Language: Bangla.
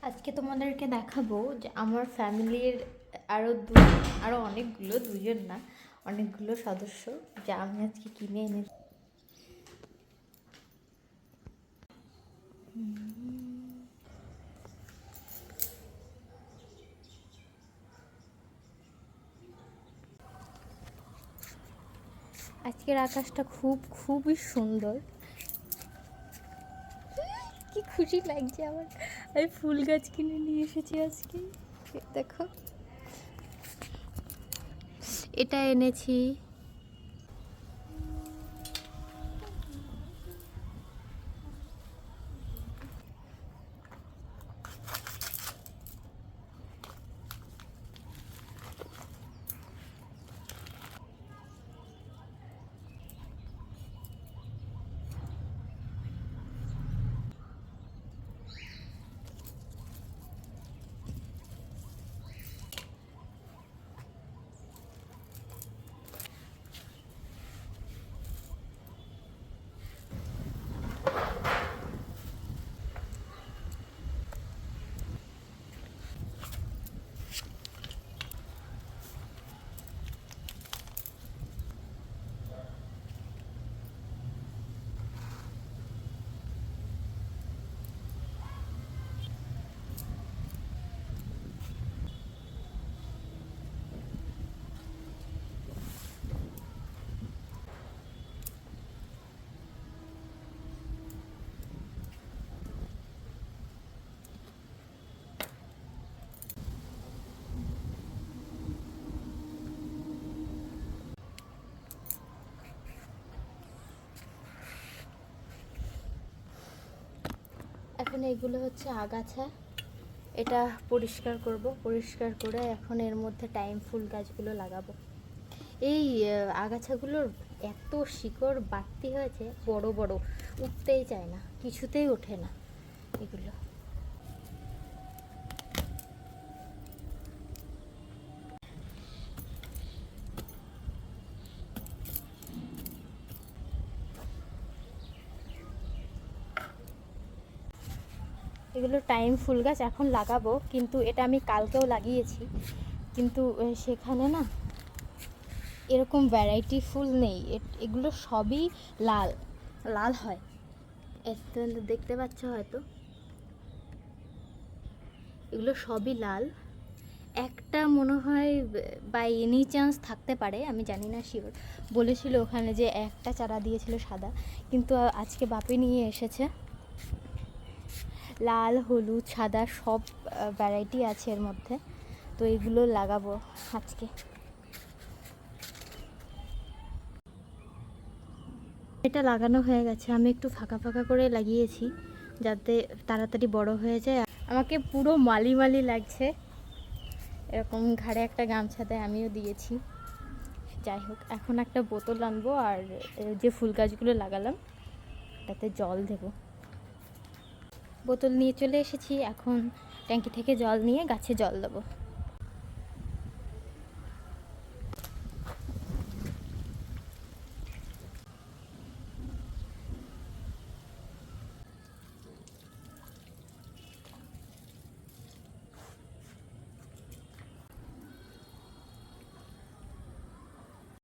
আজকে তোমাদেরকে দেখাবো যে আমার ফ্যামিলির আরও অনেকগুলো, দুজন না, অনেকগুলো সদস্য যা আমি আজকে কিনে এনেছি। আজকের আকাশটা খুবই সুন্দর। কি খুশি লাগছে আমার, আমি ফুল গাছ কিনে নিয়ে এসেছি আজকে। দেখো, এটা এনেছি। এখন এইগুলো হচ্ছে আগাছা, এটা পরিষ্কার করব, পরিষ্কার করে এখন এর মধ্যে টাইম ফুল গাছগুলো লাগাবো। এই আগাছাগুলোর এত শিকড় বাড়তি হয়েছে, বড় বড়, উঠতেই চায় না, কিছুতেই ওঠে না এগুলো। এগুলো টাইম ফুল গাছ, এখন লাগাবো, কিন্তু এটা আমি কালকেও লাগিয়েছি, কিন্তু সেখানে না এরকম ভ্যারাইটি ফুল নেই। এগুলো সবই লাল লাল হয়, দেখতে পাচ্ছ হয়তো, এগুলো সবই লাল। একটা মনে হয় বাই এনি চান্স থাকতে পারে, আমি জানি না শিওর, বলেছিল ওখানে যে একটা চারা দিয়েছিল সাদা, কিন্তু আজকে বাপি নিয়ে এসেছে লাল, হলুদ, সাদা সব ভ্যারাইটি আছে এর মধ্যে। তো এগুলো লাগাবো আজকে। এটা লাগানো হয়ে গেছে, আমি একটু ফাঁকা ফাঁকা করে লাগিয়েছি যাতে তাড়াতাড়ি বড় হয়ে যায়। আমাকে পুরো মালি মালি লাগছে, এরকম ঘাড়ে একটা গামছা দেয়, আমিও দিয়েছি। যাই হোক, এখন একটা বোতল আনবো আর যে ফুল গাছগুলো লাগালাম তাতে জল দেব। বোতল নিয়ে চলে এসেছি, এখন ট্যাঙ্কি থেকে জল নিয়ে গাছে জল দেবো।